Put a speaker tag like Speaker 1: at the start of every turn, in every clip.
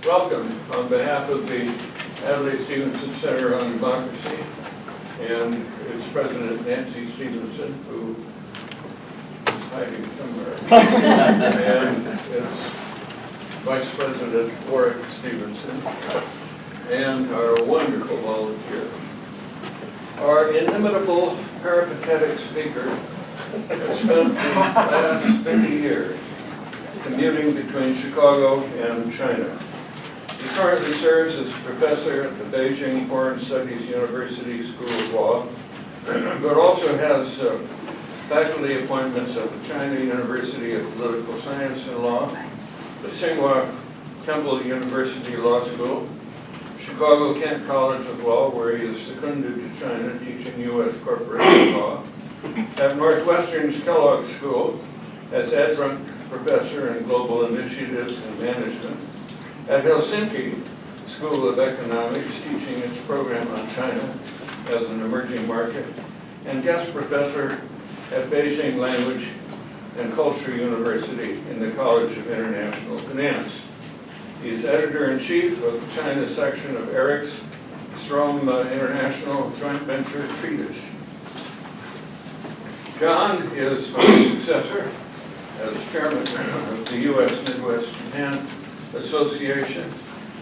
Speaker 1: Welcome on behalf of the Adlai Stevenson Center on Democracy and its president, Nancy Stevenson, who is hiding somewhere, and its vice president, Warwick Stevenson, and our wonderful volunteers. Our inimitable peripatetic speaker has spent the last 30 years commuting between Chicago and China. He currently serves as professor at the Beijing Foreign Studies University School of Law, but also has faculty appointments at the China University of Political Science and Law, the Tsinghua Temple University Law School, Chicago Kent College of Law, where he is seconded to China, teaching U.S. corporation law, at Northwestern's Kellogg School as Adjunct Professor in Global Initiatives and Management, at Helsinki School of Economics, teaching its program on China as an emerging market, and guest professor at Beijing Language and Culture University in the College of International Finance. He is editor-in-chief of the China section of Eric's Strom International Joint Venture Treatise. John is my successor as chairman of the U.S. Midwest Japan Association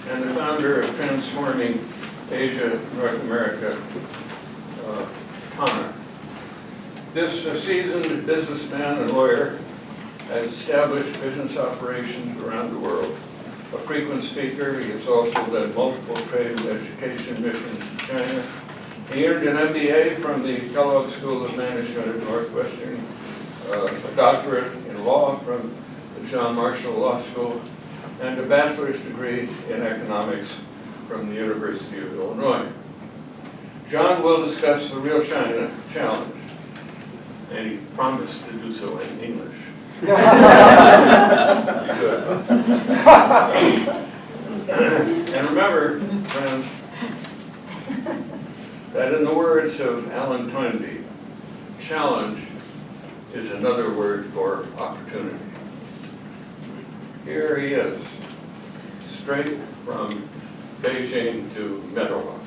Speaker 1: and the founder of Transforming Asia North America, TANA. This seasoned businessman and lawyer has established business operations around the world. A frequent speaker, he has also led multiple trade and education missions to China. He earned an MBA from the Kellogg School of Management at Northwestern, a doctorate in law from the John Marshall Law School, and a bachelor's degree in economics from the University of Illinois. John will discuss the Real China Challenge, and he promised to do so in English. Good. And remember, friends, that in the words of Alan Toynbee, challenge is another word for opportunity. Here he is, straight from Beijing to Meadowa.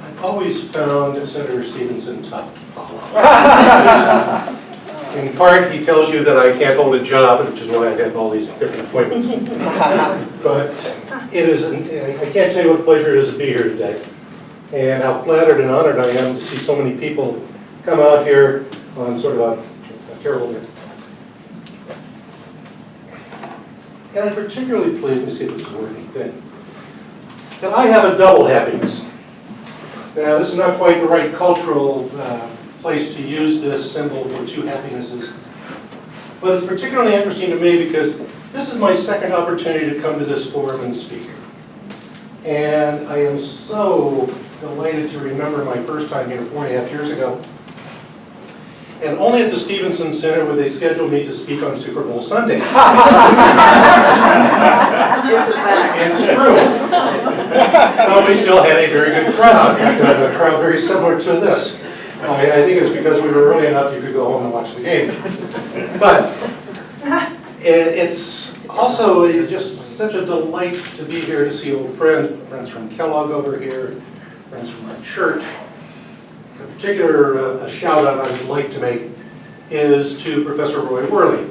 Speaker 2: I've always found Senator Stevenson tough to follow. In part, he tells you that I can't hold a job, which is why I have all these different appointments. But it is, I can't tell you what a pleasure it is to be here today, and how flattered and honored I am to see so many people come out here on sort of a terrible day. And I'm particularly pleased, let me see if this is working, good, that I have a double happiness. Now, this is not quite the right cultural place to use this symbol for two happinesses, but it's particularly interesting to me because this is my second opportunity to come to this forum and speak. And I am so delighted to remember my first time here 4.5 years ago. And only at the Stevenson Center would they schedule me to speak on Super Bowl Sunday. It's true. But we still had a very good crowd. In fact, I had a crowd very similar to this. I think it's because we were early enough you could go home and watch the game. But it's also just such a delight to be here to see old friends from Kellogg over here, friends from our church. In particular, a shout out I would like to make is to Professor Roy Worley.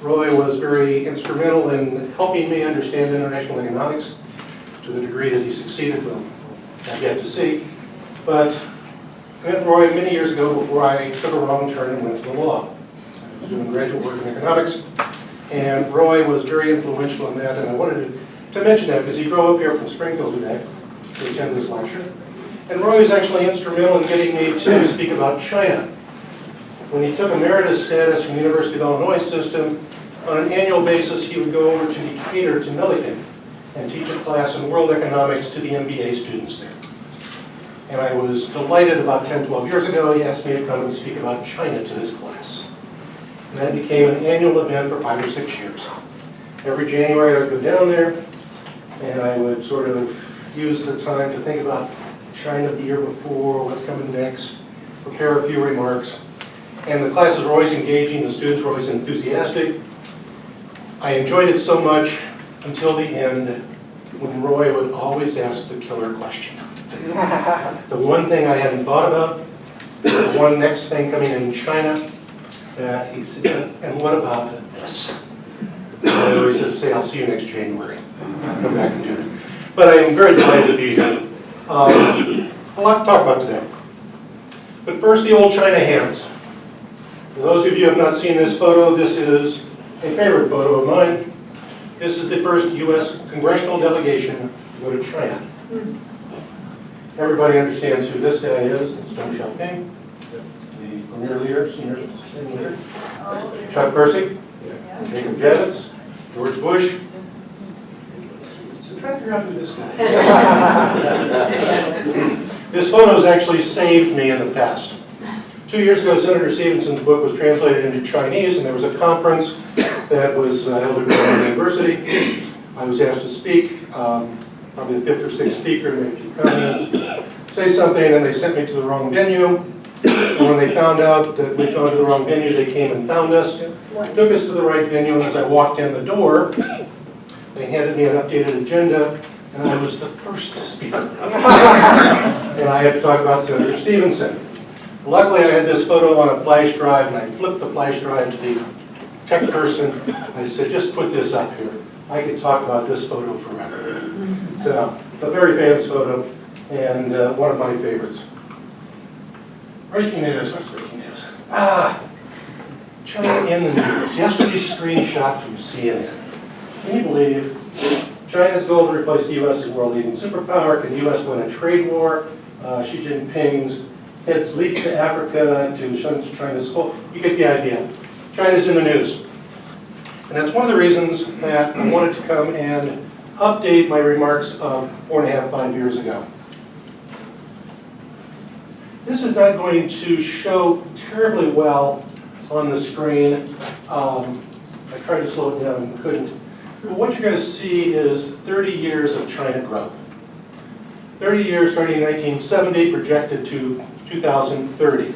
Speaker 2: Roy was very instrumental in helping me understand international economics to the degree that he succeeded. Well, I've yet to see. But I met Roy many years ago before I took a wrong turn and went to the law. I was doing graduate work in economics, and Roy was very influential in that, and I wanted to mention that because he drove up here from Springfield today to attend this lecture. And Roy was actually instrumental in getting me to speak about China. When he took emeritus status from the University of Illinois system, on an annual basis he would go over to Decatur to Millikan and teach a class in world economics to the MBA students there. And I was delighted about 10, 12 years ago, he asked me to come and speak about China to his class. And that became an annual event for 5 or 6 years. Every January I would go down there, and I would sort of use the time to think about China the year before, what's coming next, prepare a few remarks. And the classes were always engaging, the students were always enthusiastic. I enjoyed it so much until the end, when Roy would always ask the killer question. The one thing I hadn't thought about, the one next thing coming in China, that he said, and what about this? And I always say, I'll see you next January. I'll come back and do it. But I am very delighted to be here. A lot to talk about today. But first, the old China hands. For those of you who have not seen this photo, this is a favorite photo of mine. This is the first U.S. congressional delegation to go to China. Everybody understands who this guy is. It's Deng Xiaoping, the premier leader, senior leader. Chuck Percy, Jacob Javits, George Bush. So try to figure out who this guy is. This photo has actually saved me in the past. 2 years ago, Senator Stevenson's book was translated into Chinese, and there was a conference that was held at Adjunct University. I was asked to speak, probably the fifth or sixth speaker, make a few comments, say something, and they sent me to the wrong venue. And when they found out that we'd gone to the wrong venue, they came and found us, took us to the right venue, and as I walked in the door, they handed me an updated agenda, and I was the first to speak. And I had to talk about Senator Stevenson. Luckily, I had this photo on a flash drive, and I flipped the flash drive to the tech person. I said, just put this up here. I could talk about this photo forever. So, a very famous photo, and one of my favorites. Breaking news. What's breaking news? China in the news. Yesterday's screenshot from CNN. Can you believe China's goal to replace the U.S. as world-leading superpower? Can the U.S. win a trade war? Xi Jinping's heads leaked to Africa to China's goal. You get the idea. China's in the news. And that's one of the reasons that I wanted to come and update my remarks of 4.5, 5 years ago. This is not going to show terribly well on the screen. I tried to slow it down and couldn't. But what you're going to see is 30 years of China growth. 30 years starting in 1970, projected to 2030.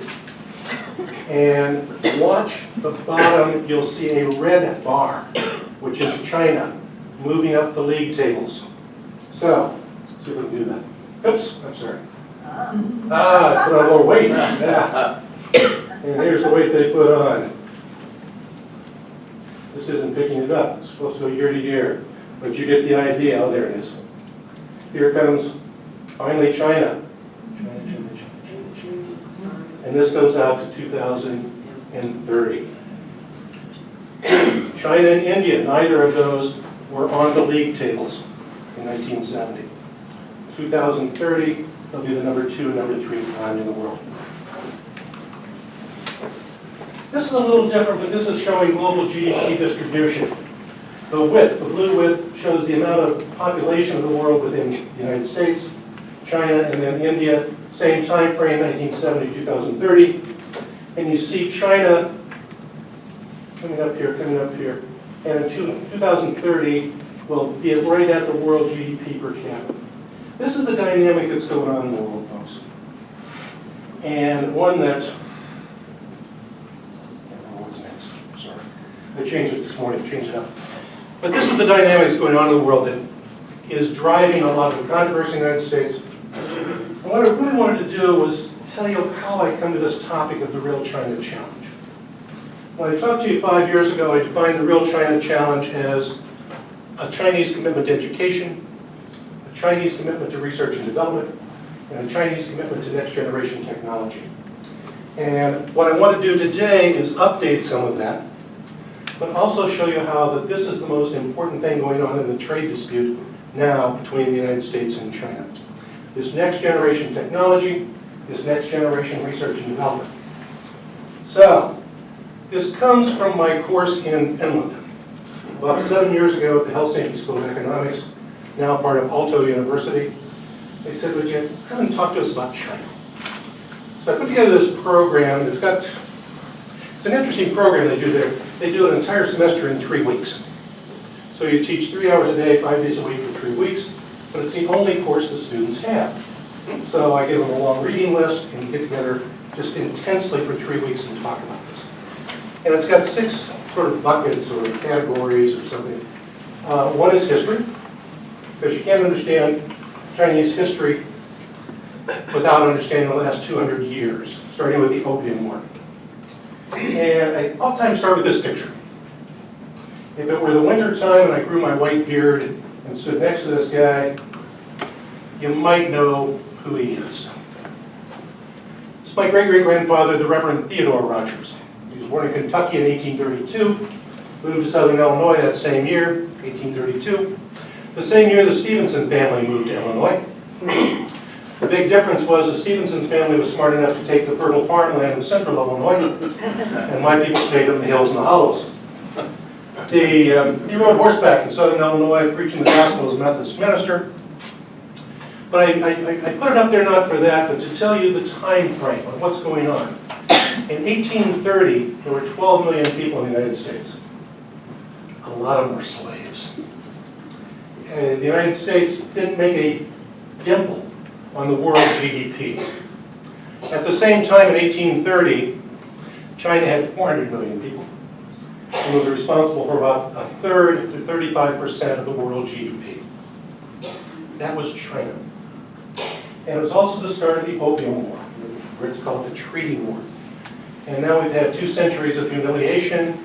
Speaker 2: And watch the bottom, you'll see a red bar, which is China, moving up the league tables. So, let's see if we can do that. Oops, I'm sorry. Put on more weight. Yeah. And here's the weight they put on. This isn't picking it up. It's supposed to go year to year. But you get the idea. Oh, there it is. Here comes, finally, China. And this goes out to 2030. China and India, neither of those were on the league tables in 1970. 2030, they'll be the number 2 and number 3 economy in the world. This is a little different, but this is showing global GDP distribution. The width, the blue width, shows the amount of population of the world within the United States, China, and then India. Same time frame, 1970, 2030. And you see China coming up here. And in 2030, will be right at the world GDP per capita. This is the dynamic that's going on in the world, folks. And one that, I don't know what's next, sorry. I changed it this morning, changed it up. But this is the dynamic that's going on in the world that is driving a lot of the controversy in the United States. And what I really wanted to do was tell you how I come to this topic of the real China challenge. When I talked to you 5 years ago, I defined the real China challenge as a Chinese commitment to education, a Chinese commitment to research and development, and a Chinese commitment to next generation technology. And what I want to do today is update some of that, but also show you how that this is the most important thing going on in the trade dispute now between the United States and China. This next generation technology, this next generation research and development. So, this comes from my course in Finland. About 7 years ago at the Helsinki School of Economics, now part of Aalto University, they said, would you come and talk to us about China? So I put together this program. It's an interesting program they do there. They do an entire semester in 3 weeks. So you teach 3 hours a day, 5 days a week for 3 weeks, but it's the only course the students have. So I give them a long reading list, and we get together just intensely for 3 weeks and talk about this. And it's got 6 sort of buckets or categories or something. One is history, because you can't understand Chinese history without understanding the last 200 years, starting with the Opium War. And I oftentimes start with this picture. If it were the winter time and I grew my white beard and stood next to this guy, you might know who he is. It's my great-great-grandfather, the Reverend Theodore Rogers. He was born in Kentucky in 1832, moved to Southern Illinois that same year, 1832. The same year the Stevenson family moved to Illinois. The big difference was the Stevenson family was smart enough to take the fertile farmland of central Illinois, and my people stayed in the hills and the hollows. He rode horseback in southern Illinois, preaching the gospel as a Methodist minister. But I put it up there not for that, but to tell you the time frame of what's going on. In 1830, there were 12 million people in the United States. A lot of them were slaves. The United States didn't make a dimple on the world GDP. At the same time, in 1830, China had 400 million people and was responsible for about 1/3 to 35% of the world GDP. That was China. And it was also the start of the Opium War. The Brits call it the Treaty War. And now we've had 2 centuries of humiliation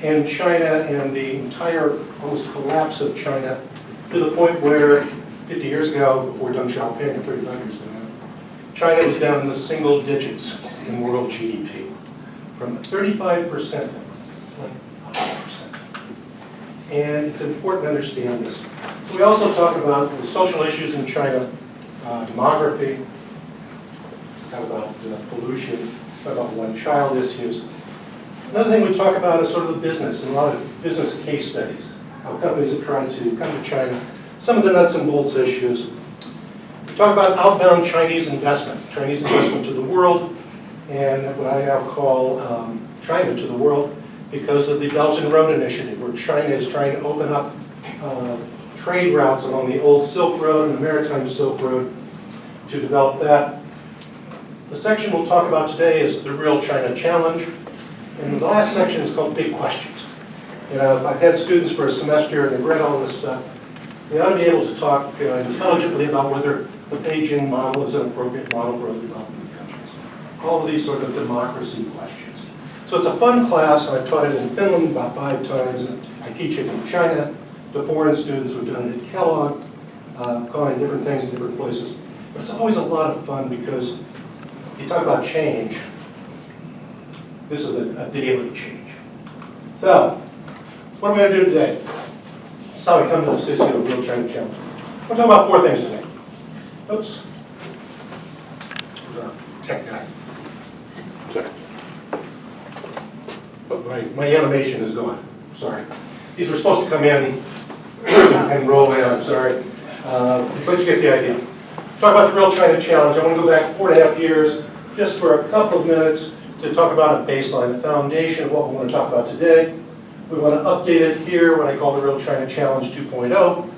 Speaker 2: in China and the entire almost collapse of China to the point where 50 years ago, before Deng Xiaoping, and 35 years ago, China was down in the single digits in world GDP, from 35% to 25%. And it's important to understand this. So we also talk about the social issues in China, demography, talk about pollution, talk about one-child issues. Another thing we talk about is sort of the business, and a lot of business case studies, how companies have tried to come to China, some of the nuts and bolts issues. We talk about outbound Chinese investment to the world, and what I now call China to the world because of the Belt and Road Initiative, where China is trying to open up trade routes along the old Silk Road and the Maritime Silk Road to develop that. The section we'll talk about today is the Real China Challenge, and the last section is called Big Questions. You know, if I've had students for a semester and they've read all this stuff, they ought to be able to talk intelligently about whether the Beijing model is an appropriate model for other developing countries. All of these sort of democracy questions. So it's a fun class, and I've taught it in Finland about 5 times, and I teach it in China to foreign students. We've done it at Kellogg, calling different things in different places. But it's always a lot of fun because you talk about change. This is a daily change. So, what am I going to do today? This is how I come to this issue of Real China Challenge. I'm going to talk about 4 things today. Oops. Where's our tech guy? Oh, my animation is gone. Sorry. These were supposed to come in and roll in. I'm sorry. But you get the idea. Talk about the Real China Challenge. I want to go back 4.5 years just for a couple of minutes to talk about a baseline, the foundation of what we want to talk about today. We want to update it here, what I call the Real China Challenge 2.0.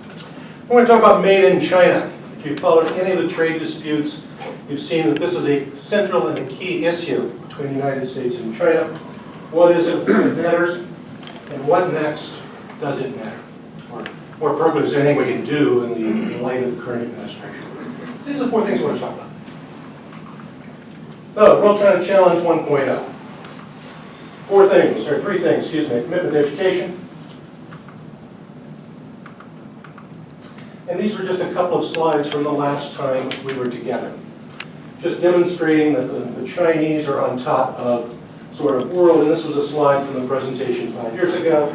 Speaker 2: We're going to talk about Made in China. If you've followed any of the trade disputes, you've seen that this is a central and a key issue between the United States and China. What is it that matters, and what next does it matter? Or more appropriately, is there anything we can do in the light of the current administration? These are the 4 things we want to talk about. So, Real China Challenge 1.0. 3 things, excuse me. Commitment to education. And these were just a couple of slides from the last time we were together. Just demonstrating that the Chinese are on top of sort of world, and this was a slide from the presentation 5 years ago,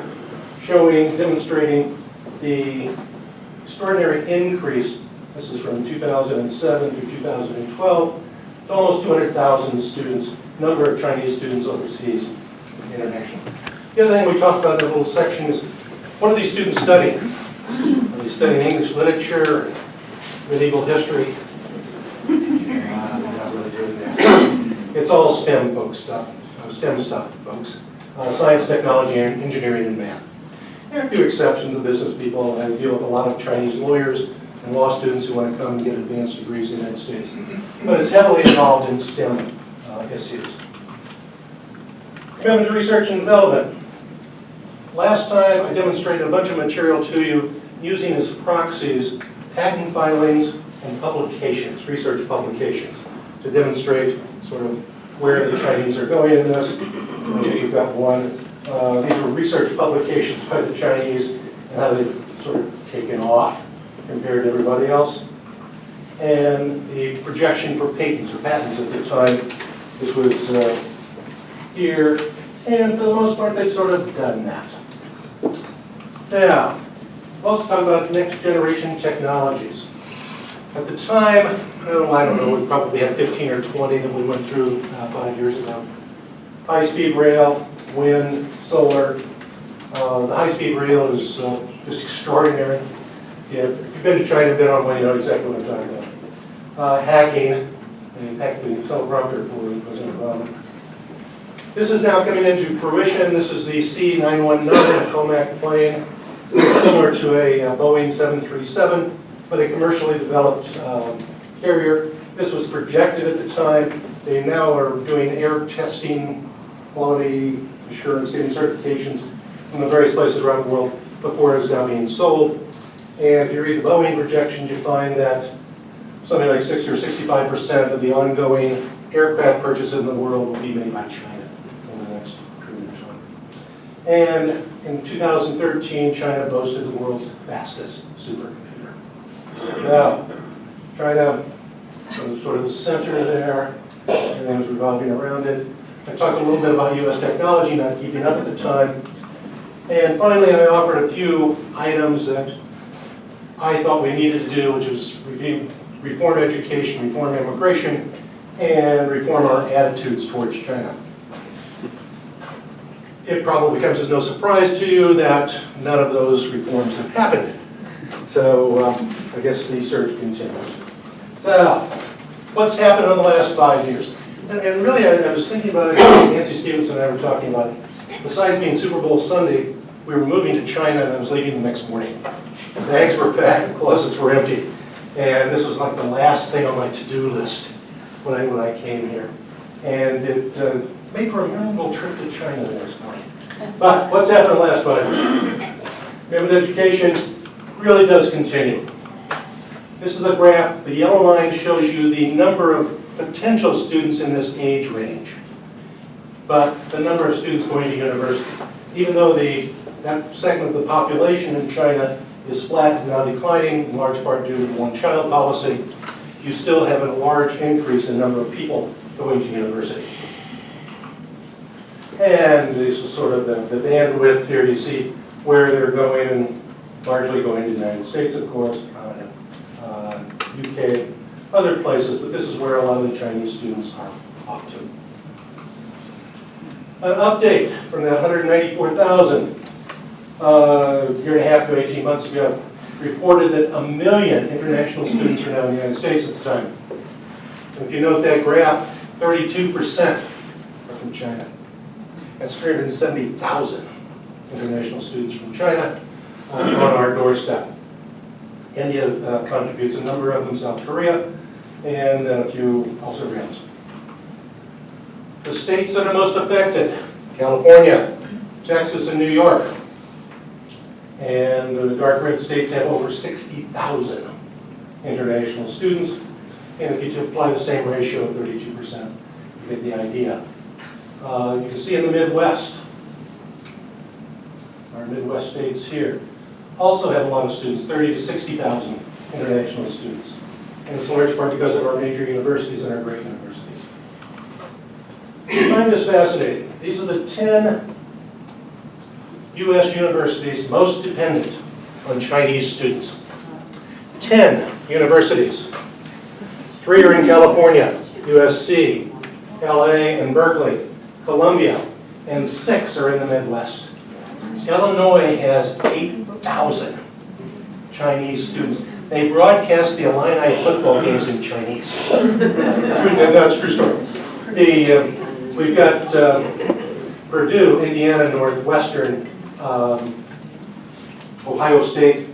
Speaker 2: demonstrating the extraordinary increase. This is from 2007 through 2012, to almost 200,000 students, number of Chinese students overseas, international. The other thing we talked about in that little section is, what are these students studying? Are they studying English literature, medieval history? They're not really doing that. It's all STEM stuff, folks. Science, technology, engineering, and math. There are a few exceptions of business people. I deal with a lot of Chinese lawyers and law students who want to come and get advanced degrees in the United States. But it's heavily involved in STEM issues. Commitment to research and development. Last time I demonstrated a bunch of material to you using as proxies patent filings and publications, research publications, to demonstrate sort of where the Chinese are going in this. You've got one. These are research publications by the Chinese and how they've sort of taken off compared to everybody else. And the projection for patents or patents at the time, this was here. And for the most part, they've sort of done that. Now, we'll also talk about next generation technologies. At the time, I don't know, we probably had 15 or 20 that we went through 5 years ago. High-speed rail, wind, solar. The high-speed rail is just extraordinary. Yeah, if you've been to China, been on one, you know exactly what I'm talking about. Hacking, in fact, the teleprompter for President Obama. This is now coming into fruition. This is the C919, a Comac plane, similar to a Boeing 737, but a commercially developed carrier. This was projected at the time. They now are doing air testing, quality assurance, getting certifications from the various places around the world before it's now being sold. And if you read the Boeing projections, you find that something like 60 or 65% of the ongoing aircraft purchases in the world will be made by China in the next period of time. And in 2013, China boasted the world's fastest supercomputer. Now, China was sort of the center there, everything was revolving around it. I talked a little bit about U.S. technology not keeping up at the time. And finally, I offered a few items that I thought we needed to do, which is reform education, reform immigration, and reform our attitudes towards China. It probably comes as no surprise to you that none of those reforms have happened. So I guess the search continues. So, what's happened in the last 5 years? And really, I was thinking about it, Nancy Stevenson and I were talking about it. Besides being Super Bowl Sunday, we were moving to China and I was leaving the next morning. Bags were packed, the closets were empty. And this was like the last thing on my to-do list when I came here. And it made for a memorable trip to China the next morning. But what's happened in the last 5 years? Commitment education really does continue. This is a graph. The yellow line shows you the number of potential students in this age range, but the number of students going to university. Even though that segment of the population in China is flat and now declining, in large part due to the one-child policy, you still have a large increase in number of people going to university. And this is sort of the bandwidth here. You see where they're going, and largely going to the United States, of course, UK, other places, but this is where a lot of the Chinese students are off to. An update from that 194,000 year and a half to 18 months ago reported that 1 million international students are now in the United States at the time. And if you note that graph, 32% are from China. That's 370,000 international students from China on our doorstep. India contributes a number of them, South Korea, and then a few Algerians. The states that are most affected: California, Texas, and New York. And the dark red states have over 60,000 international students. And if you apply the same ratio of 32%, you get the idea. You can see in the Midwest, our Midwest states here, also have a lot of students, 30 to 60,000 international students. And it's in large part because of our major universities and our great universities. I find this fascinating. These are the 10 U.S. universities most dependent on Chinese students. 10 universities. 3 are in California, USC, LA, and Berkeley, Columbia, and 6 are in the Midwest. Illinois has 8,000 Chinese students. They broadcast the Illini football games in Chinese. That's a true story. We've got Purdue, Indiana, Northwestern, Ohio State,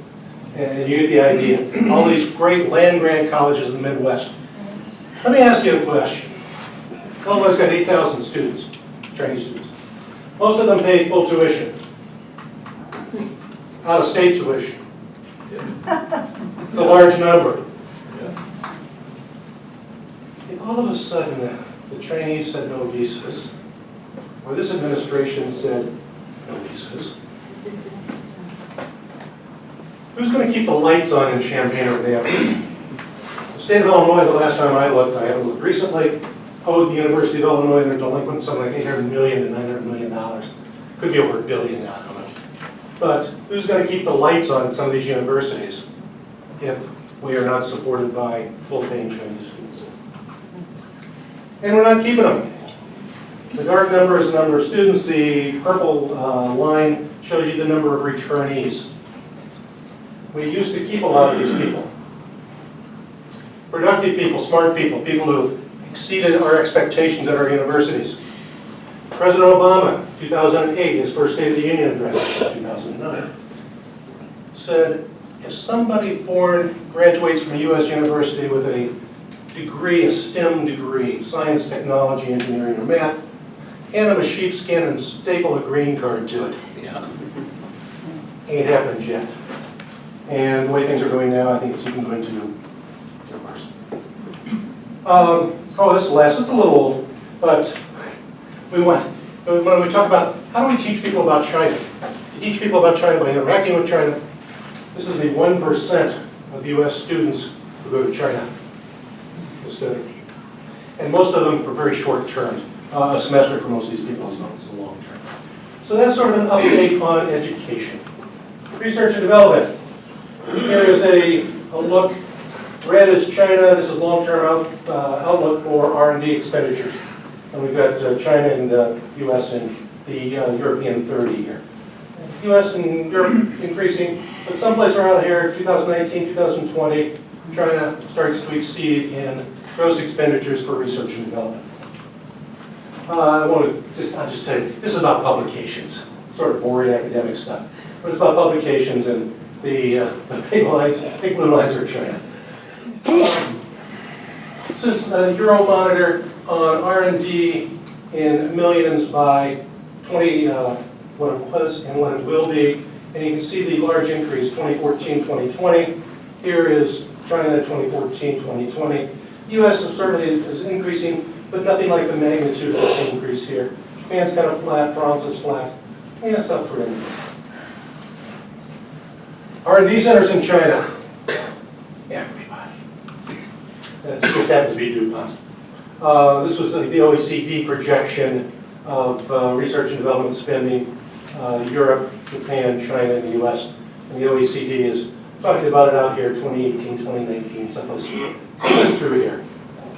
Speaker 2: And you get the idea. All these great land-grant colleges in the Midwest. Let me ask you a question. Illinois got 8,000 students, Chinese students. Most of them pay full tuition. Out-of-state tuition. It's a large number. If all of a sudden the Chinese said no visas, or this administration said no visas, who's going to keep the lights on in Champaign or Napa? The state of Illinois, the last time I looked, I haven't looked recently, owed the University of Illinois their delinquent something like $800 million to $900 million. Could be over $1 billion now, I don't know. But who's going to keep the lights on at some of these universities if we are not supported by full-paying Chinese students? And we're not keeping them. The dark number is the number of students. The purple line shows you the number of returnees. We used to keep a lot of these people. Productive people, smart people, people who have exceeded our expectations at our universities. President Obama, 2008, his first State of the Union address, 2009, said, if somebody foreign graduates from a U.S. university with a degree, a STEM degree, science, technology, engineering, or math, hand them a sheepskin and staple a green card to it.
Speaker 3: Yeah.
Speaker 2: Ain't happened yet. And the way things are going now, I think it's even going to get worse. Oh, this last, it's a little old, but when we talk about how do we teach people about China? You teach people about China by interacting with China. This is the 1% of the U.S. students who go to China to study. And most of them for very short terms. A semester for most of these people is a long term. So that's sort of an update on education. Research and development. Here is a look. Red is China. This is long-term outlook for R&D expenditures. And we've got China and the U.S. and the European 30 here. U.S. and Europe increasing, but someplace around here, 2019, 2020, China starts to exceed in gross expenditures for research and development. I'll just tell you, this is about publications. It's sort of boring academic stuff, but it's about publications, and the big blue lines are China. This is Euromonitor on R&D in millions by 20, what it was and what it will be. And you can see the large increase, 2014, 2020. Here is China, 2014, 2020. U.S. certainly is increasing, but nothing like the magnitude of this increase here. Japan's kind of flat, France is flat. Yeah, it's up for anything. R&D centers in China. Everybody. That just happens to be DuPont. This was the OECD projection of research and development spending, Europe, Japan, China, and the U.S. And the OECD is talking about it out here, 2018, 2019, someplace through here.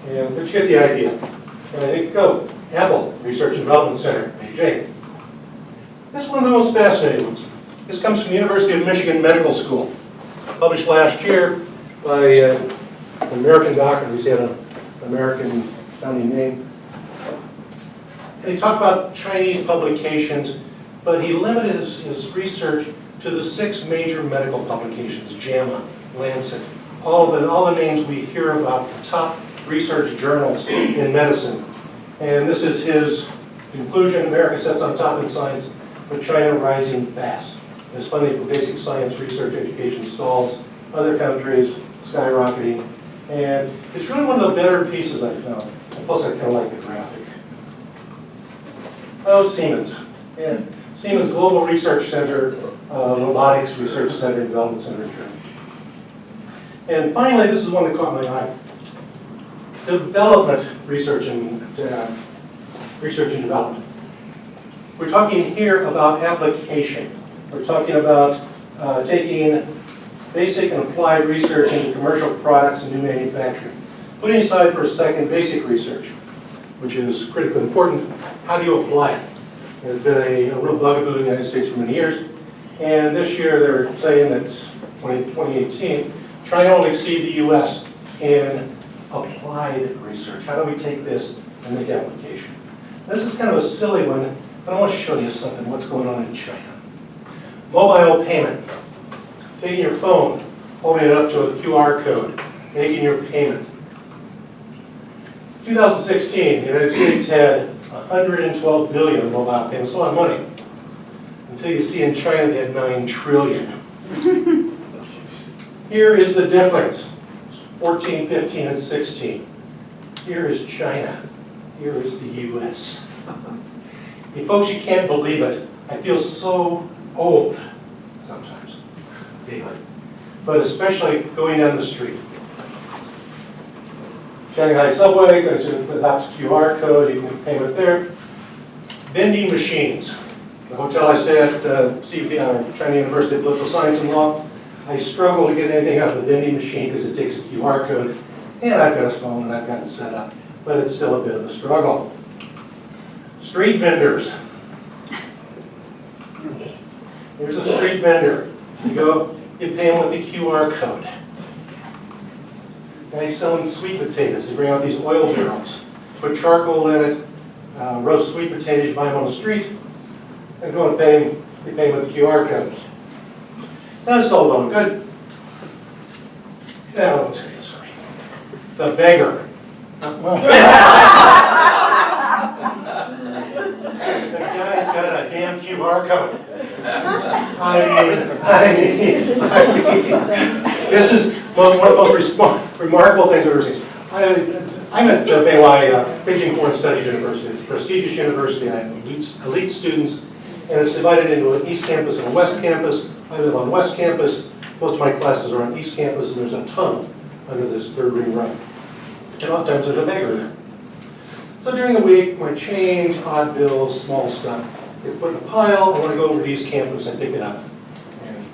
Speaker 2: But you get the idea. And I think, Apple, Research and Development Center, Beijing. This is one of the most fascinating ones. This comes from the University of Michigan Medical School, published last year by an American doctor, at least he had an American sounding name. And he talked about Chinese publications, but he limited his research to the 6 major medical publications, JAMA, Lancet, all the names we hear about, the top research journals in medicine. And this is his conclusion: America sits on top in science, but China rising fast. As funding for basic science research education stalls, other countries skyrocketing. And it's really one of the better pieces I found. Plus, I kind of like the graphic. Oh, Siemens. Yeah. Siemens Global Research Center, Robotics Research Center, and Development Center in Germany. And finally, this is one that caught my eye. Development research and development. We're talking here about application. We're talking about taking basic and applied research into commercial products and new manufacturing. Putting aside for a second basic research, which is critically important, how do you apply it? It's been a real bugaboo in the United States for many years. And this year they're saying that 2018, China will exceed the US in applied research. How do we take this and make application? This is kind of a silly one, but I want to show you something, what's going on in China. Mobile payment. taking your phone, holding it up to a QR code, making your payment. 2016, the United States had 112 billion mobile payments, a lot of money. Until you see in China they had 9 trillion. Here is the difference, 14, 15, and 16. Here is China. Here is the US. You folks, you can't believe it. I feel so old sometimes, daily. But especially going down the street. Shanghai subway, there's a QR code, you can make payment there. Vending machines. The hotel I stay at, China University of Political Science and Law, I struggle to get anything out of the vending machine because it takes a QR code, and I've got a phone and I've got it set up, but it's still a bit of a struggle. Street vendors. Here's a street vendor. You go, you pay them with the QR code. Guys selling sweet potatoes. They bring out these oil barrels, put charcoal in it, roast sweet potatoes, you buy them on the street, and go and pay them. They pay them with the QR code. That's all well and good. Now, I'll tell you a story. The beggar. The guy's got a damn QR code. I mean, this is one of the most remarkable things I've ever seen. I'm at Beijing Foreign Studies University. It's a prestigious university. I have elite students, and it's divided into an East Campus and a West Campus. I live on West Campus. Most of my classes are on East Campus, and there's a tunnel under this third ring right. And oftentimes there's a beggar there. So during the week, my change, odd bills, small stuff, they put in a pile. I want to go over to East Campus and pick it up. And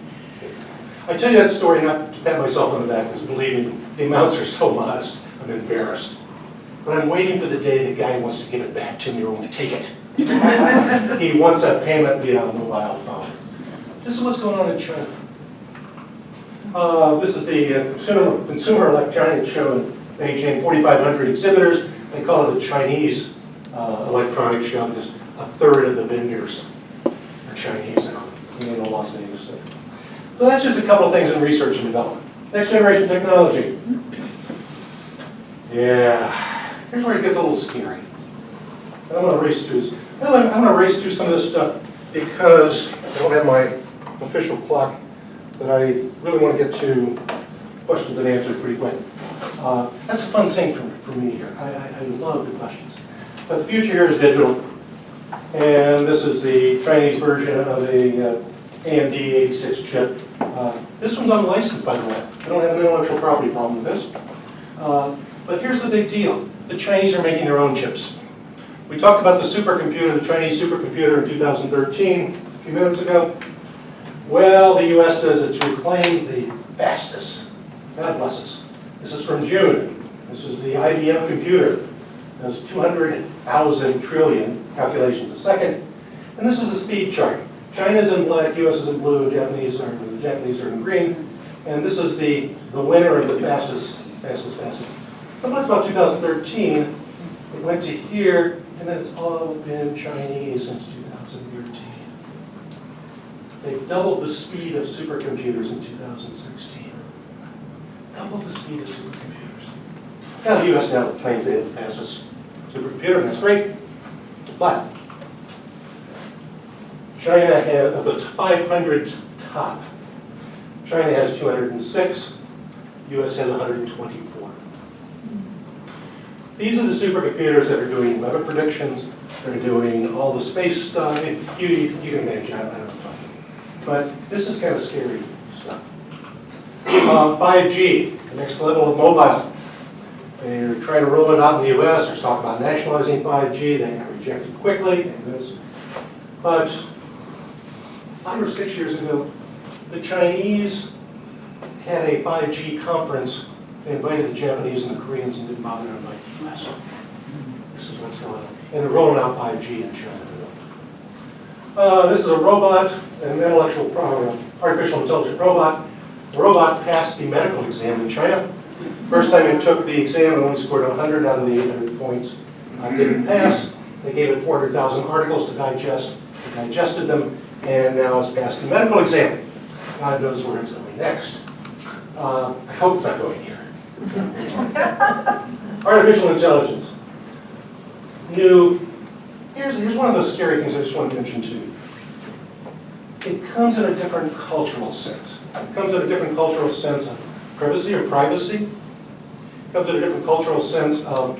Speaker 2: I tell you that story not to pat myself on the back, because believe me, the amounts are so modest, I'm embarrassed. But I'm waiting for the day the guy wants to give it back to me or won't take it. He wants a payment via a mobile phone. This is what's going on in China. This is the Consumer Electronics Show in Beijing, 4,500 exhibitors. They call it the Chinese electronics show because a third of the vendors are Chinese in Las Vegas. So that's just a couple of things in research and development. Next generation technology. Yeah, here's where it gets a little scary. And I'm going to race through this. I'm going to race through some of this stuff because I don't have my official clock, but I really want to get to questions and answers pretty quick. That's a fun thing for me here. I love the questions. But the future here is digital. And this is the Chinese version of a AMD 86 chip. This one's unlicensed, by the way. I don't have an intellectual property problem with this. But here's the big deal. The Chinese are making their own chips. We talked about the supercomputer, the Chinese supercomputer in 2013, a few minutes ago. Well, the US says it's reclaimed the fastest. God bless us. This is from June. This is the IBM computer. It does 200,000 trillion calculations a second. And this is the speed chart. China's in black, US is in blue, the Japanese are in green. And this is the winner of the fastest. So that's about 2013. It went to here, and then it's all been Chinese since 2013. They've doubled the speed of supercomputers in 2016. Doubled the speed of supercomputers. Now the US now claims they have the fastest supercomputer, and that's great. But China has, of the 500 top, China has 206, US has 124. These are the supercomputers that are doing weather predictions, they're doing all the space stuff. You can imagine, I don't know. But this is kind of scary stuff. 5G, the next level of mobile. They're trying to roll it out in the US. There's talk about nationalizing 5G. They got rejected quickly. But 5 or 6 years ago, the Chinese had a 5G conference. They invited the Japanese and the Koreans and didn't bother to invite the US. This is what's going on. And they're rolling out 5G in China. This is a robot, an artificial intelligent robot. The robot passed the medical exam in China. First time it took the exam, it only scored 100 out of the 800 points. Didn't pass. They gave it 400,000 articles to digest. It digested them, and now it's passed the medical exam. God knows where it's going Next. I hope it's not going here. Artificial intelligence. New. Here's one of those scary things I just want to mention to you. It comes in a different cultural sense. It comes in a different cultural sense of privacy or privacy. It comes in a different cultural sense of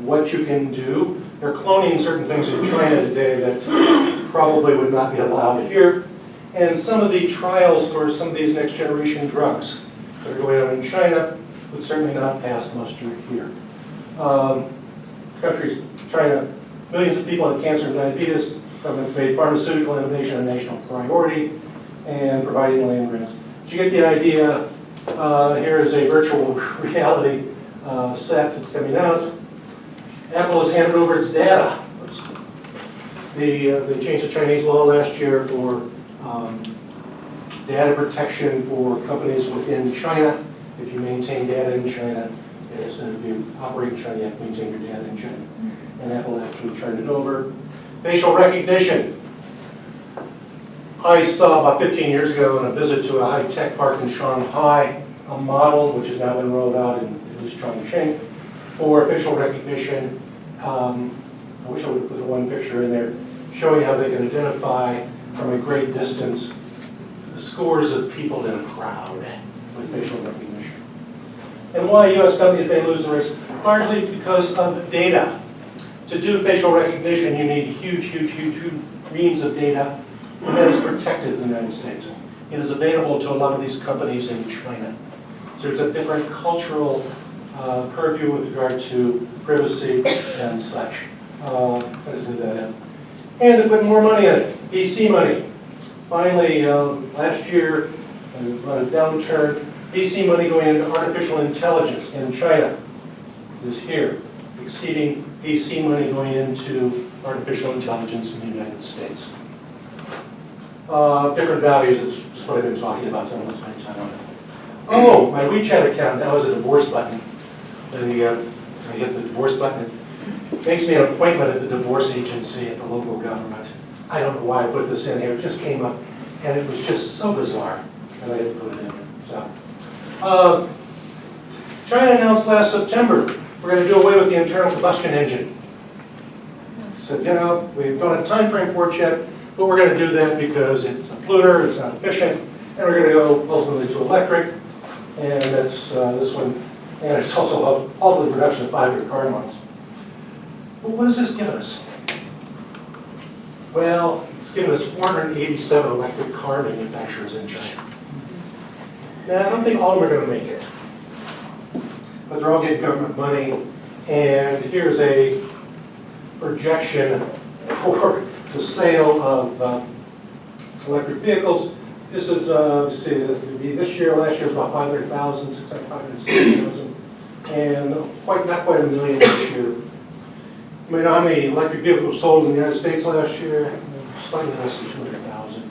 Speaker 2: what you can do. They're cloning certain things in China today that probably would not be allowed here. And some of the trials for some of these next generation drugs that are going on in China would certainly not pass muster here. Countries, China, millions of people have cancer and diabetes. Government's made pharmaceutical innovation a national priority and providing land grants. Did you get the idea? Here is a virtual reality set that's coming out. Apple has handed over its data. They changed the Chinese law last year for data protection for companies within China. If you maintain data in China, if you operate in China, you have to maintain your data in China. And Apple actually turned it over. Facial recognition. I saw about 15 years ago on a visit to a high-tech park in Shanghai, a model which has now been rolled out in at least Chongqing for facial recognition. I wish I would have put the one picture in there showing how they can identify from a great distance the scores of people in a crowd with facial recognition. And why U.S. companies may lose the race? Largely because of data. To do facial recognition, you need huge reams of data that is protected in the United States. It is available to a lot of these companies in China. So there's a different cultural purview with regard to privacy and such. Let's do that in. And to put more money in it, VC money. Finally, last year, a downturn, VC money going into artificial intelligence in China is here, exceeding VC money going into artificial intelligence in the United States. Different values, that's what I've been talking about, so I'm not spending time on that. Oh, my WeChat account now has a divorce button. I hit the divorce button. It makes me an appointment at the divorce agency at the local government. I don't know why I put this in here. It just came up, and it was just so bizarre that I didn't put it in there. So, China announced last September we're going to do away with the internal combustion engine. Said, you know, we don't have a time frame for it yet, but we're going to do that because it's a polluter, it's not efficient, and we're going to go ultimately to electric, and that's this one, and it's also halted the production of 500 car models. But what does this give us? Well, it's given us 487 electric car manufacturers in China. Now, I don't think all of them are going to make it, but they're all getting government money, and here's a projection for the sale of electric vehicles. This is, let's see, this year, last year was about 500,000, 560,000, and not quite a million this year. I mean, how many electric vehicles sold in the United States last year? Slightly less than 200,000.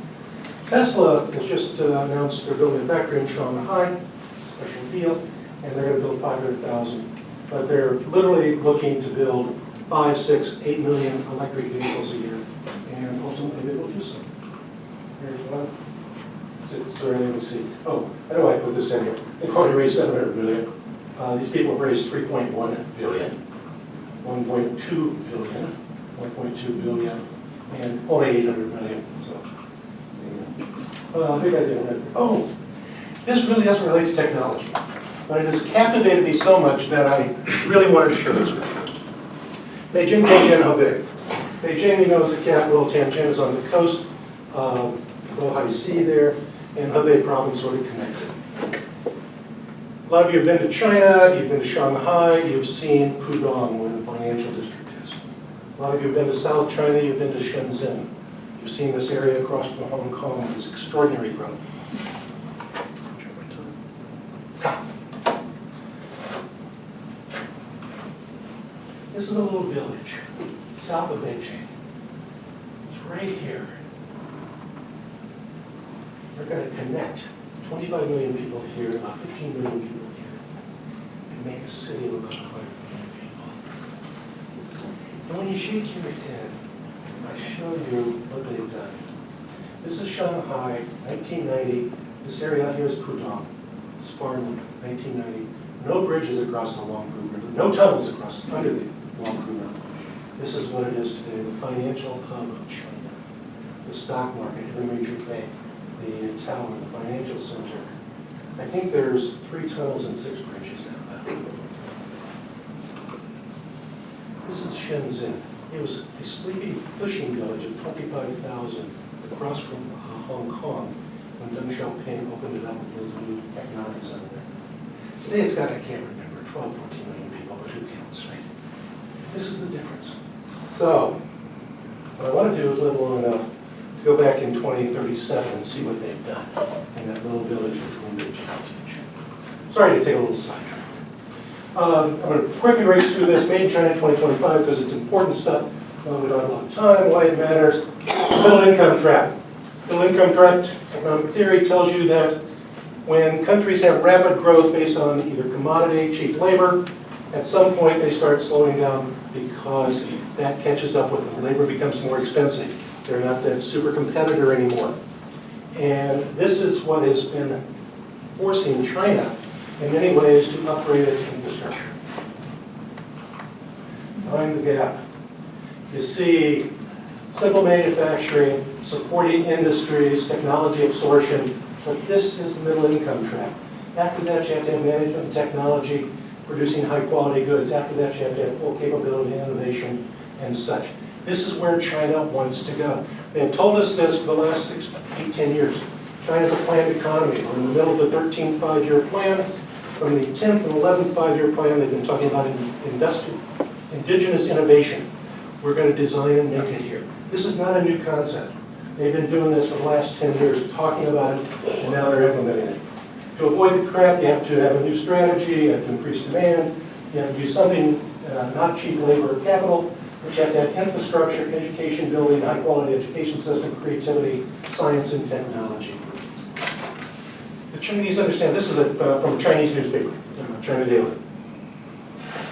Speaker 2: Tesla has just announced they're building a factory in Shanghai, special deal, and they're going to build 500,000. But they're literally looking to build 5, 6, 8 million electric vehicles a year, and ultimately they will do so. Here's one. Let me see. Oh, how do I put this in here? They've already raised 700 million. These people have raised 3.1 billion, 1.2 billion, 1.2 billion, and only 800 million. So, maybe I didn't. Oh, this really doesn't relate to technology, but it has captivated me so much that I really wanted to share this with you. Beijing, Tianjin, Hebei. Beijing, you know, is the capital. Tianjin is on the coast, low high sea there, and Hebei province sort of connects it. A lot of you have been to China, you've been to Shanghai, you've seen Pudong, where the financial district is. A lot of you have been to South China, you've been to Shenzhen. You've seen this area across from Hong Kong with this extraordinary growth. This is a little village south of Beijing. It's right here. We're going to connect 25 million people here, about 15 million people here, and make a city look like 100 million people. And when you shake your head, I show you what they've done. This is Shanghai, 1990, This area out here is Pudong. It's formed in 1990. No bridges across the Huangpu River, no tunnels across under the Huangpu River. This is what it is today, the financial hub of China. The stock market, every major bank, the tower, the financial center. I think there's 3 tunnels and 6 bridges now. This is Shenzhen. It was a sleepy fishing village of 25,000 across from Hong Kong when Deng Xiaoping opened it up with the new economic center there. Today it's got, I can't remember, 12, 14 million people, but who counts, right? This is the difference. So, what I want to do is live long enough to go back in 2037 and see what they've done in that little village between Beijing and Chicago. Sorry to take a little sidetrack. I'm going to quickly race through this, Made in China 2025, because it's important stuff. We don't have a lot of time, why it matters. Middle income trap. Middle income trap, economic theory tells you that when countries have rapid growth based on either commodity, cheap labor, at some point they start slowing down because that catches up with them. Labor becomes more expensive. They're not that super competitor anymore. And this is what has been forcing China in many ways to upgrade its infrastructure. Mind the gap. You see simple manufacturing, supporting industries, technology absorption, but this is the middle income trap. After that, you have to have management and technology producing high quality goods. After that, you have to have full capability, innovation, and such. This is where China wants to go. They've told us this for the last 6, 8, 10 years. China's a planned economy. We're in the middle of the 13th five-year plan. From the 10th and 11th five-year plan, they've been talking about indigenous innovation. We're going to design and make it here. This is not a new concept. They've been doing this for the last 10 years, talking about it, and now they're implementing it. To avoid the crap, you have to have a new strategy, you have to increase demand, you have to do something, not cheap labor or capital, but you have to have infrastructure, education building, high-quality education system, creativity, science, and technology. The Chinese understand, this is from a Chinese newspaper, China Daily.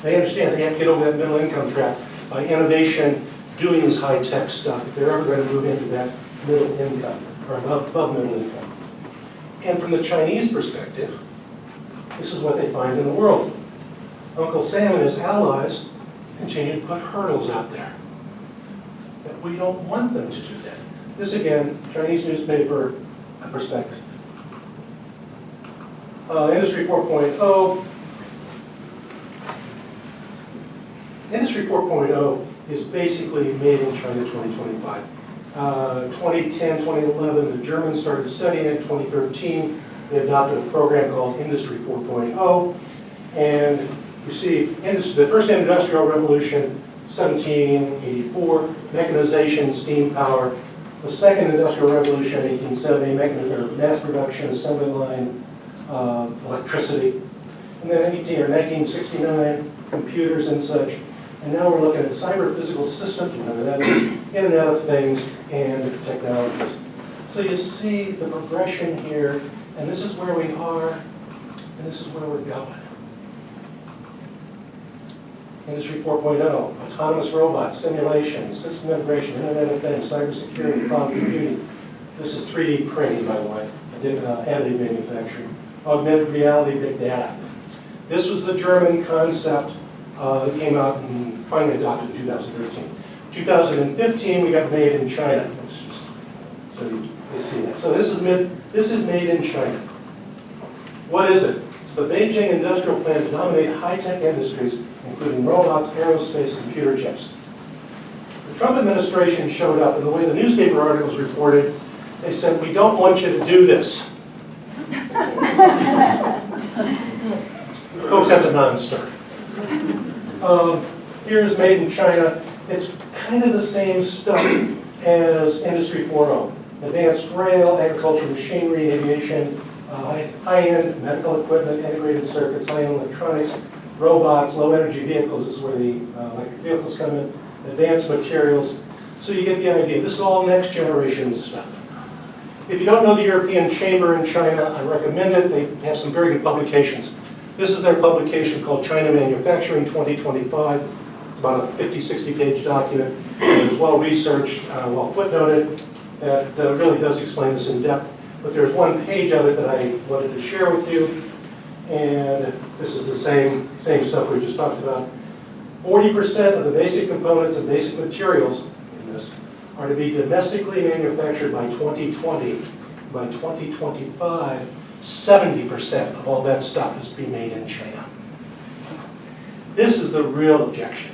Speaker 2: They understand they have to get over that middle income trap by innovation, doing this high-tech stuff, if they're ever going to move into that middle income, or above middle income. And from the Chinese perspective, this is what they find in the world. Uncle Sam and his allies continue to put hurdles out there. But we don't want them to do that. This again, Chinese newspaper perspective. Industry 4.0. Industry 4.0 is basically made in China 2025. 2010, 2011, the Germans started studying it. 2013, they adopted a program called Industry 4.0. And you see, the first industrial revolution, 1784, mechanization, steam power. The second industrial revolution, 1870, mass production, assembly line, electricity. And then 1969, computers and such. And now we're looking at cyber-physical systems, whatever that is, Internet of Things, and technologies. So you see the progression here, and this is where we are, and this is where we're going. Industry 4.0, autonomous robots, simulation, system integration, Internet of Things, cybersecurity, cloud computing. This is 3D printing, by the way, additive manufacturing, augmented reality, big data. This was the German concept that came out and finally adopted in 2013. 2015, we got made in China. So you see that. So this is made in China. What is it? It's the Beijing industrial plan to dominate high-tech industries, including robots, aerospace, computer chips. The Trump administration showed up, and the way the newspaper articles reported, they said, we don't want you to do this. Folks, that's a non-starter. Here's Made in China. It's kind of the same stuff as Industry 4.0. Advanced rail, agriculture, machinery, aviation, high-end medical equipment, integrated circuits, high-end electronics, robots, low-energy vehicles is where the electric vehicles come in, advanced materials. So you get the idea. This is all next generation stuff. If you don't know the European Chamber in China, I recommend it. They have some very good publications. This is their publication called China Manufacturing 2025. It's about a 50, 60-page document. It's well researched, well footnoted. That really does explain this in depth. but there's one page of it that I wanted to share with you, and this is the same stuff we just talked about. 40% of the basic components and basic materials in this are to be domestically manufactured by 2020. By 2025, 70% of all that stuff is to be made in China. This is the real objection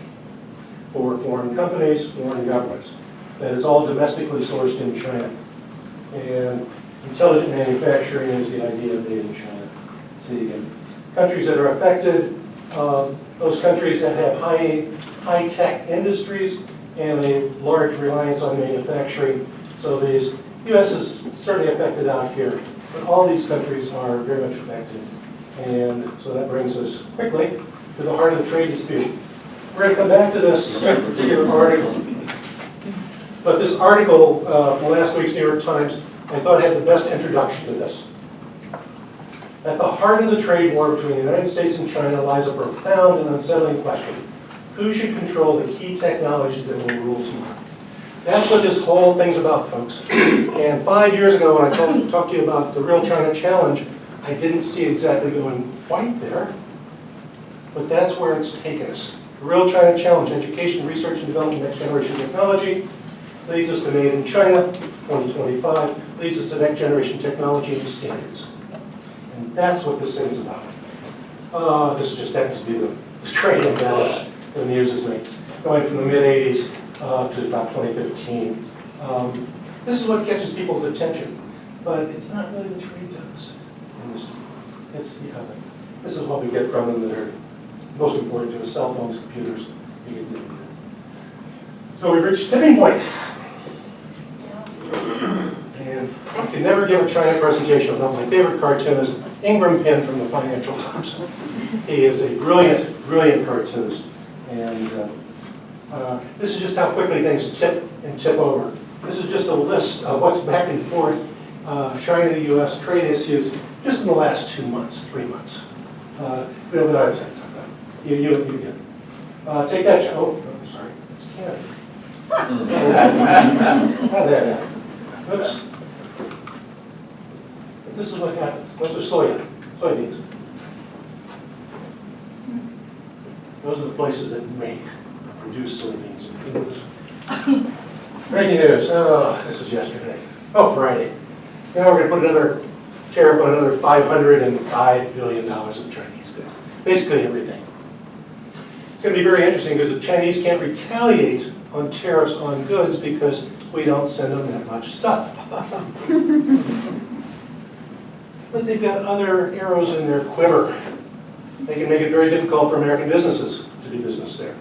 Speaker 2: for foreign companies, foreign governments, that it's all domestically sourced in China. And intelligent manufacturing is the idea of made in China. See again, countries that are affected, those countries that have high-tech industries and a large reliance on manufacturing. So the U.S. is certainly affected out here, but all these countries are very much affected. And so that brings us quickly to the heart of the trade dispute. We're going to come back to this particular article. But this article from last week's New York Times, I thought had the best introduction to this. At the heart of the trade war between the United States and China lies a profound and unsettling question. Who should control the key technologies that will rule tomorrow? That's what this whole thing's about, folks. And 5 years ago, when I talked to you about the Real China Challenge, I didn't see exactly going quite there. But that's where it's taken us. The Real China Challenge, education, research, and development, next generation technology, leads us to Made in China, 2025, leads us to next generation technology and standards. And that's what this thing is about. This just happens to be the trade imbalance that amuses me. Going from the mid-'80s to about 2015. This is what catches people's attention, but it's not really the trade deficit. It's the other. This is what we get from them that are most important to us: cell phones, computers. So we've reached tipping point. And you can never give a China presentation without my favorite cartoonist, Ingram Penn from the Financial Times. He is a brilliant, brilliant cartoonist. And this is just how quickly things tip and tip over. This is just a list of what's back and forth, China, the U.S. trade issues, just in the last 2 months, 3 months. We don't have time to talk about it. You get it. Take that, oh, sorry, it's Canada. How did that happen? Oops. But this is what happens. Those are soybeans. Those are the places that make, produce soybeans. Breaking news. Oh, this is yesterday. Oh, Friday. Now we're going to put another tariff on another $505 billion of Chinese goods. Basically everything. It's going to be very interesting because the Chinese can't retaliate on tariffs on goods because we don't send them that much stuff. But they've got other arrows in their quiver. They can make it very difficult for American businesses to do business there.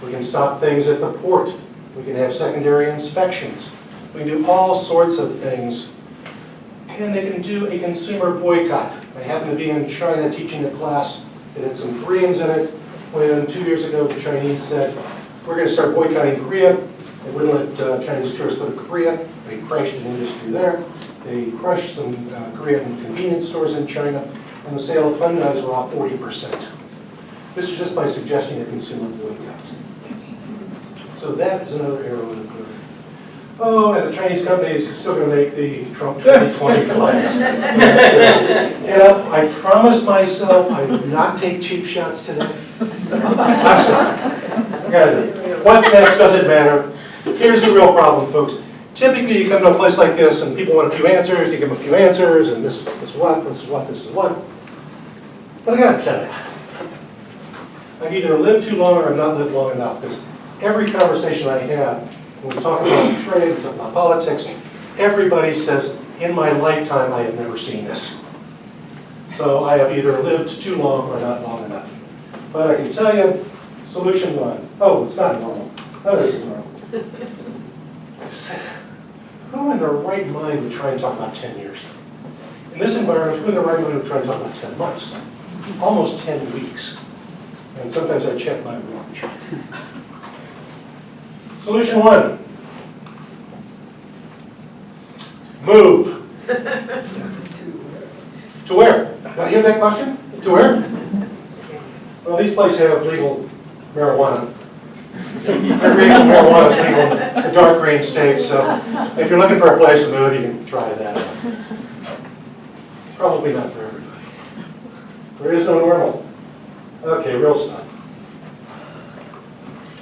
Speaker 2: We can stop things at the port. We can have secondary inspections. We can do all sorts of things. And they can do a consumer boycott. I happened to be in China teaching a class that had some Koreans in it when 2 years ago the Chinese said, we're going to start boycotting Korea. They wouldn't let Chinese tourists go to Korea. They crashed an industry there. They crushed some Korean convenience stores in China. And the sale of Hyundais were off 40%. This is just by suggesting a consumer boycott. So that is another arrow in the quiver. Oh, and the Chinese companies are still going to make the Trump 2020 flags. You know, I promised myself I would not take cheap shots today. I'm sorry. I gotta do it. What's next doesn't matter. Here's the real problem, folks. Typically, you come to a place like this, and people want a few answers. You give them a few answers, and this is what. But I gotta tell you, I've either lived too long or I've not lived long enough, because every conversation I have, when we talk about trade, we talk about politics, everybody says, in my lifetime, I have never seen this. So I have either lived too long or not long enough. But I can tell you, solution one. Oh, it's not normal. None of this is normal. I said, who in their right mind would try and talk about 10 years? In this environment, who in their right mind would try and talk about 10 months? Almost 10 weeks. And sometimes I check my watch. Solution one. Move. To where? Did I hear that question? To where? Well, these places have legal marijuana. Recreational marijuana is legal in the dark green states, so if you're looking for a place to move, you can try that. Probably not for everybody. There is no normal. Okay, real stuff.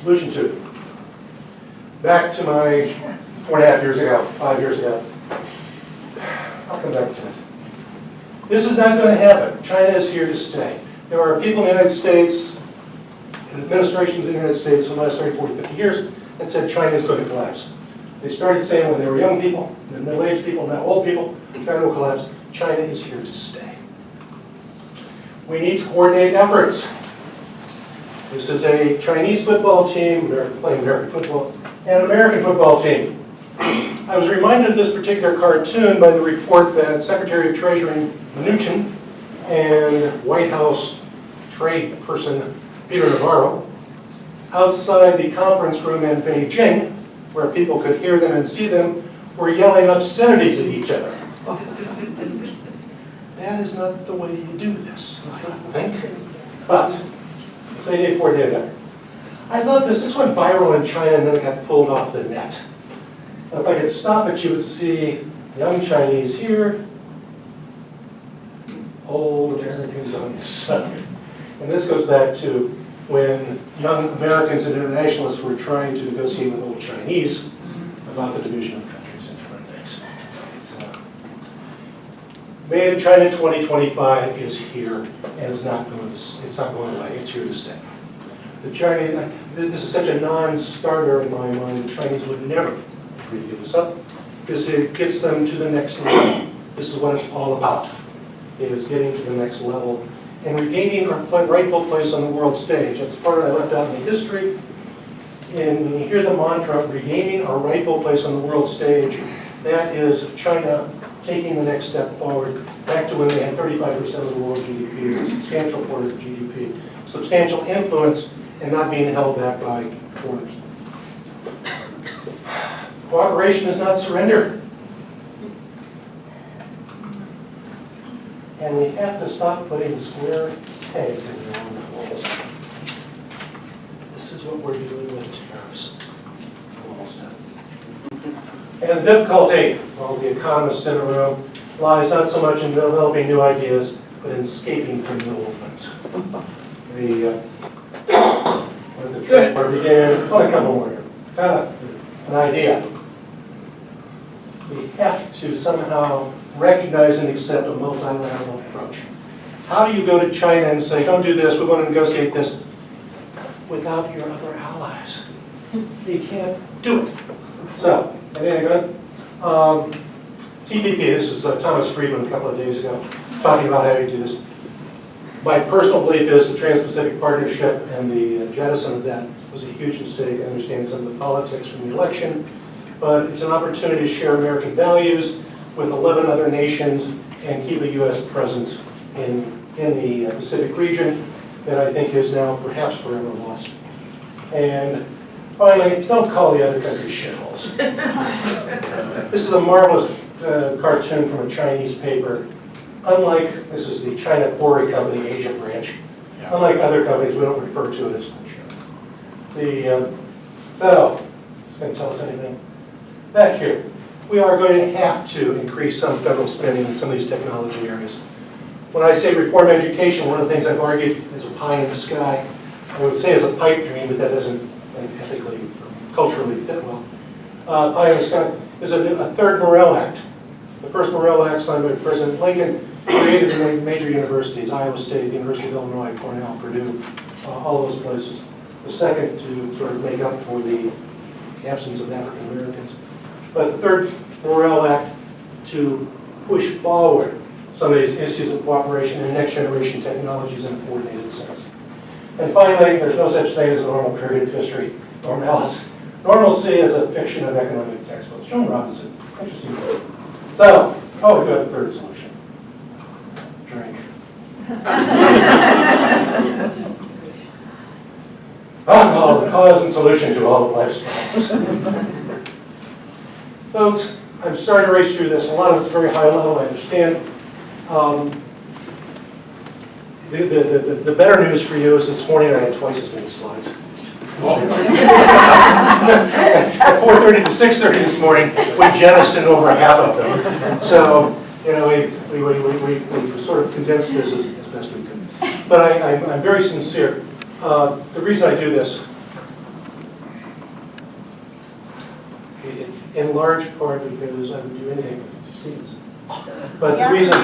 Speaker 2: Solution 2. Back to my 4.5 years ago, 5 years ago. I'll come back to it. This is not going to happen. China is here to stay. There are people in the United States, and administrations in the United States for the last 30, 40, 50 years that said China is going to collapse. They started saying when they were young people, then middle-aged people, now old people, China will collapse. China is here to stay. We need to coordinate efforts. This is a Chinese football team, playing American football, and an American football team. I was reminded of this particular cartoon by the report that Secretary of Treasury Mnuchin and White House trade person Peter Navarro, outside the conference room in Beijing, where people could hear them and see them, were yelling obscenities at each other. That is not the way you do this, I don't think. But, they did coordinate that. I love this. This went viral in China and then it got pulled off the net. Now, if I could stop it, you would see young Chinese here, old Americans on the side. And this goes back to when young Americans and internationalists were trying to negotiate with old Chinese about the division of countries and different things. So, Made in China 2025 is here and it's not going away. It's here to stay. The Chinese, this is such a non-starter in my mind. The Chinese would never agree to give this up because it gets them to the next level. This is what it's all about. It is getting to the next level and regaining our rightful place on the world stage. That's the part I left out in the history. And when you hear the mantra, regaining our rightful place on the world stage, that is China taking the next step forward, back to when they had 35% of the world GDP, a substantial part of the GDP, substantial influence, and not being held back by foreigners. Cooperation is not surrender. And we have to stop putting square pegs in round holes. This is what we're dealing with tariffs. Almost done. And the difficulty, all the economists in the room, lies not so much in developing new ideas, but in escaping from the old ones. Where began, only a couple more here. An idea. We have to somehow recognize and accept a multilateral approach. How do you go to China and say, don't do this, we want to negotiate this, without your other allies? You can't do it. So, anything good? TPP, this is Thomas Friedman a couple of days ago, talking about how you do this. My personal belief is the Trans-Pacific Partnership and the jettison of that was a huge mistake. I understand some of the politics from the election, but it's an opportunity to share American values with 11 other nations and keep a U.S. presence in the Pacific region that I think is now perhaps forever lost. And finally, don't call the other countries shitholes. This is a marvelous cartoon from a Chinese paper. Unlike, this is the China Quarry Company Asia branch. Unlike other companies, we don't refer to it as such. So, it's going to tell us anything. Back here, we are going to have to increase some federal spending in some of these technology areas. When I say reform education, one of the things I've argued is a pie in the sky. I would say it's a pipe dream, but that doesn't ethically, culturally fit well. Pie in the sky is a third Morrill Act. The first Morrill Act signed by President Lincoln created the major universities, Iowa State, the University of Illinois, Cornell, Purdue, all those places. The second to sort of make up for the absence of African Americans. But the third Morrill Act to push forward some of these issues of cooperation and next generation technologies in a coordinated sense. And finally, there's no such thing as a normal period of history. Normalcy is a fiction of economic textbooks. Joan Robinson, interesting. So, we got a third solution. Drink. Alcohol, the cause and solution to all of life's problems. Folks, I'm starting to race through this. A lot of it's very high level, I understand. The better news for you is this morning I had twice as many slides. At 4:30 to 6:30 this morning, we jettisoned over half of them. So You know, we sort of condensed this as best we could. But I'm very sincere. The reason I do this, in large part because I would do anything for Stevenson. But the reason...